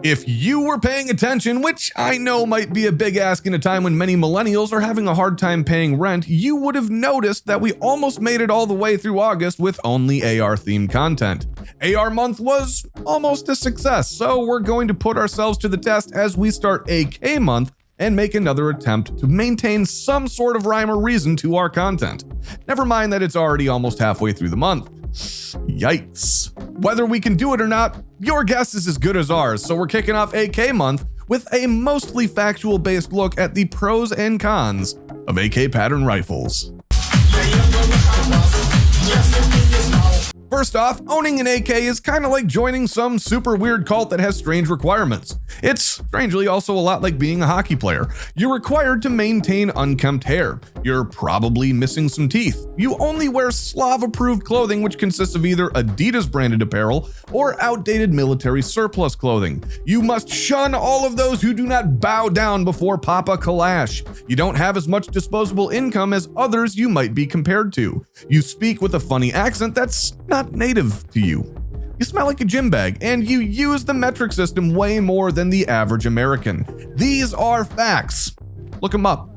If you were paying attention, which I know might be a big ask in a time when many millennials are having a hard time paying rent, you would have noticed that we almost made it all the way through August with only AR-themed content. AR month was almost a success, so we're going to put ourselves to the test as we start AK month and make another attempt to maintain some sort of rhyme or reason to our content. Never mind that it's already almost halfway through the month. Yikes. Whether we can do it or not, your guess is as good as ours, so we're kicking off AK month with a mostly factual-based look at the pros and cons of AK pattern rifles. First off, owning an AK is kind of like joining some super weird cult that has strange requirements. It's strangely also a lot like being a hockey player. You're required to maintain unkempt hair. You're probably missing some teeth. You only wear Slav approved clothing, which consists of either Adidas branded apparel or outdated military surplus clothing. You must shun all of those who do not bow down before Papa Kalash. You don't have as much disposable income as others you might be compared to. You speak with a funny accent that's not native to you. You smell like a gym bag, and you use the metric system way more than the average American. These are facts. Look them up.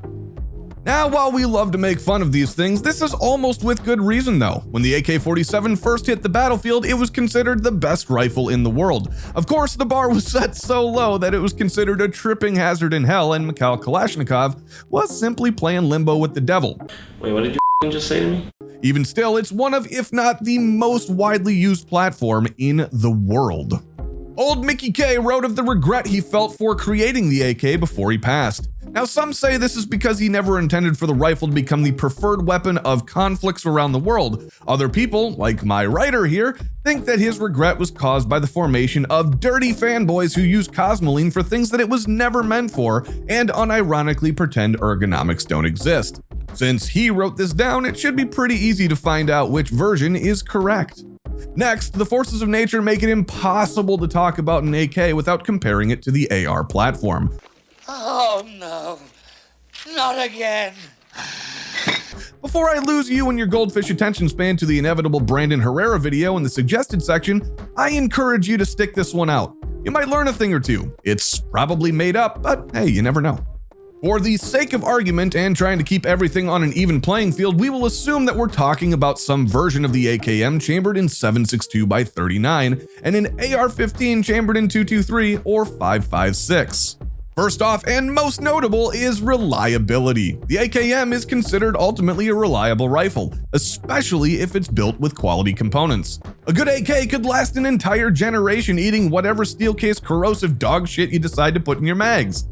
Now, while we love to make fun of these things, this is almost with good reason though. When the AK-47 first hit the battlefield, it was considered the best rifle in the world. Of course, the bar was set so low that it was considered a tripping hazard in hell, and Mikhail Kalashnikov was simply playing limbo with the devil. Wait, what did you just say to me? Even still, it's one of, if not the most widely used platform in the world. Old Mickey K wrote of the regret he felt for creating the AK before he passed. Now, some say this is because he never intended for the rifle to become the preferred weapon of conflicts around the world. Other people, like my writer here, think that his regret was caused by the formation of dirty fanboys who use Cosmoline for things that it was never meant for and unironically pretend ergonomics don't exist. Since he wrote this down, it should be pretty easy to find out which version is correct. Next, the forces of nature make it impossible to talk about an AK without comparing it to the AR platform. Oh no, not again. Before I lose you and your goldfish attention span to the inevitable Brandon Herrera video in the suggested section, I encourage you to stick this one out. You might learn a thing or two. It's probably made up, but hey, you never know. For the sake of argument and trying to keep everything on an even playing field, we will assume that we're talking about some version of the AKM chambered in 7.62 by 39 and an AR-15 chambered in 223 or 5.56. First off, and most notable, is reliability. The AKM is considered ultimately a reliable rifle, especially if it's built with quality components. A good AK could last an entire generation eating whatever steel case corrosive dog shit you decide to put in your mags.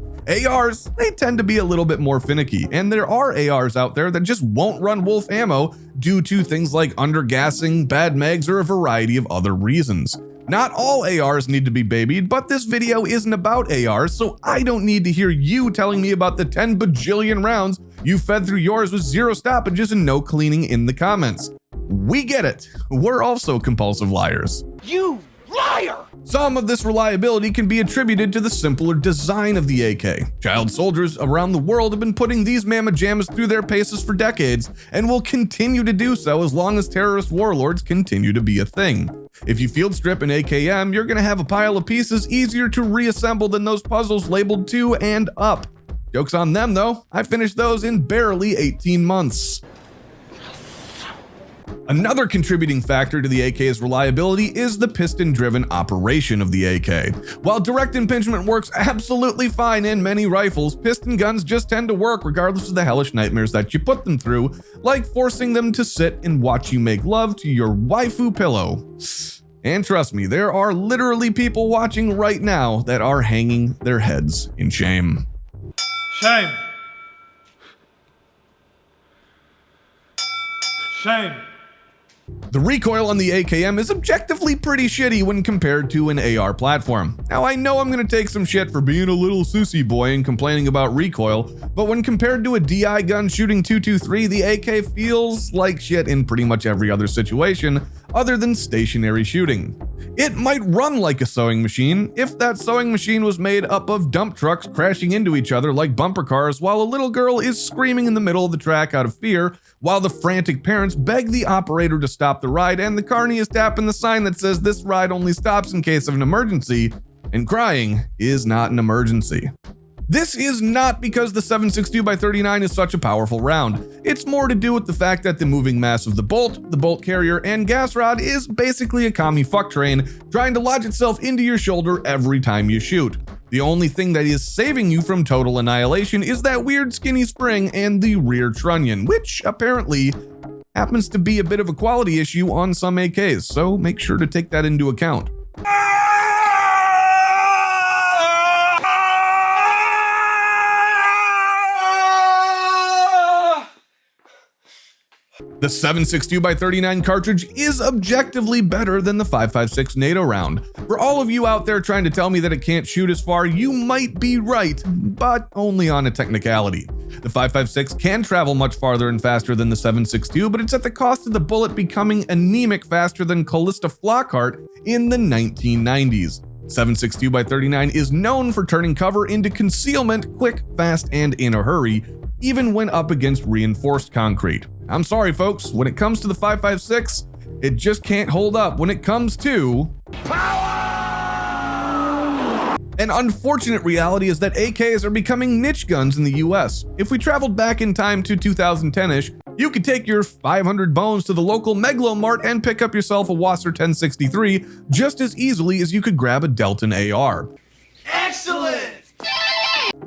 ARs, they tend to be a little bit more finicky, and there are ARs out there that just won't run wolf ammo due to things like undergassing, bad mags, or a variety of other reasons. Not all ARs need to be babied, but this video isn't about ARs, so I don't need to hear you telling me about the 10 bajillion rounds you fed through yours with zero stoppages and no cleaning in the comments. We get it. We're also compulsive liars. You liar! Some of this reliability can be attributed to the simpler design of the AK. Child soldiers around the world have been putting these mamma jammas through their paces for decades and will continue to do so as long as terrorist warlords continue to be a thing. If you field strip an AKM, you're gonna have a pile of pieces easier to reassemble than those puzzles labeled 2 and up. Joke's on them though, I finished those in barely 18 months. Another contributing factor to the AK's reliability is the piston-driven operation of the AK. While direct impingement works absolutely fine in many rifles, piston guns just tend to work regardless of the hellish nightmares that you put them through, like forcing them to sit and watch you make love to your waifu pillow. And trust me, there are literally people watching right now that are hanging their heads in shame. Shame. Shame. The recoil on the AKM is objectively pretty shitty when compared to an AR platform. Now I know I'm gonna take some shit for being a little sissy boy and complaining about recoil, but when compared to a DI gun shooting 223, the AK feels like shit in pretty much every other situation other than stationary shooting. It might run like a sewing machine if that sewing machine was made up of dump trucks crashing into each other like bumper cars while a little girl is screaming in the middle of the track out of fear while the frantic parents beg the operator to stop the ride and the carny is tapping the sign that says this ride only stops in case of an emergency. and crying is not an emergency. This is not because the 7.62x39 is such a powerful round. It's more to do with the fact that the moving mass of the bolt carrier, and gas rod is basically a commie fuck train trying to lodge itself into your shoulder every time you shoot. The only thing that is saving you from total annihilation is that weird skinny spring and the rear trunnion, which apparently happens to be a bit of a quality issue on some AKs, so make sure to take that into account. The 7.62x39 cartridge is objectively better than the 5.56 NATO round. For all of you out there trying to tell me that it can't shoot as far, you might be right, but only on a technicality. The 5.56 can travel much farther and faster than the 7.62, but it's at the cost of the bullet becoming anemic faster than Callista Flockhart in the 1990s. 7.62x39 is known for turning cover into concealment quick, fast, and in a hurry, even when up against reinforced concrete. I'm sorry folks, when it comes to the 5.56, it just can't hold up when it comes to power! An unfortunate reality is that AKs are becoming niche guns in the US. If we traveled back in time to 2010-ish, you could take your 500 bones to the local Megalomart and pick up yourself a Wasser 1063 just as easily as you could grab a Delton AR. Excellent!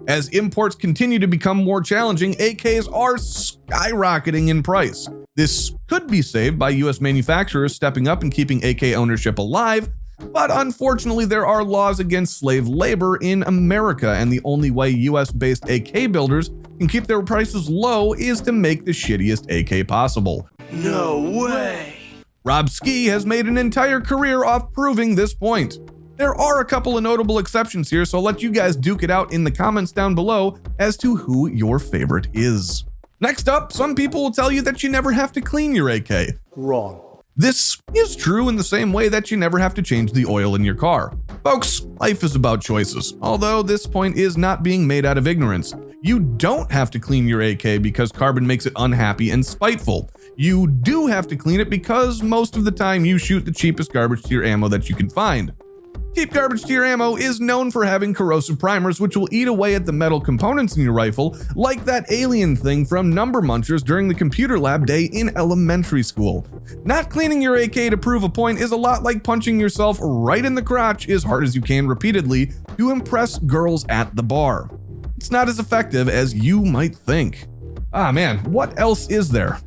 As imports continue to become more challenging, AKs are skyrocketing in price. This could be saved by US manufacturers stepping up and keeping AK ownership alive, but unfortunately there are laws against slave labor in America, and the only way US-based AK builders can keep their prices low is to make the shittiest AK possible. No way! Rob Ski has made an entire career off proving this point. There are a couple of notable exceptions here, so I'll let you guys duke it out in the comments down below as to who your favorite is. Next up, some people will tell you that you never have to clean your AK. Wrong. This is true in the same way that you never have to change the oil in your car. Folks, life is about choices, although this point is not being made out of ignorance. You don't have to clean your AK because carbon makes it unhappy and spiteful. You do have to clean it because most of the time you shoot the cheapest garbage tier ammo that you can find. Cheap garbage tier ammo is known for having corrosive primers which will eat away at the metal components in your rifle, like that alien thing from Number Munchers during the computer lab day in elementary school. Not cleaning your AK to prove a point is a lot like punching yourself right in the crotch as hard as you can repeatedly to impress girls at the bar. It's not as effective as you might think. Ah man, what else is there?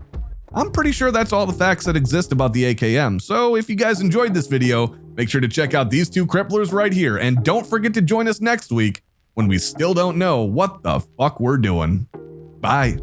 I'm pretty sure that's all the facts that exist about the AKM, so if you guys enjoyed this video, make sure to check out these two cripplers right here, and don't forget to join us next week when we still don't know what the fuck we're doing. Bye.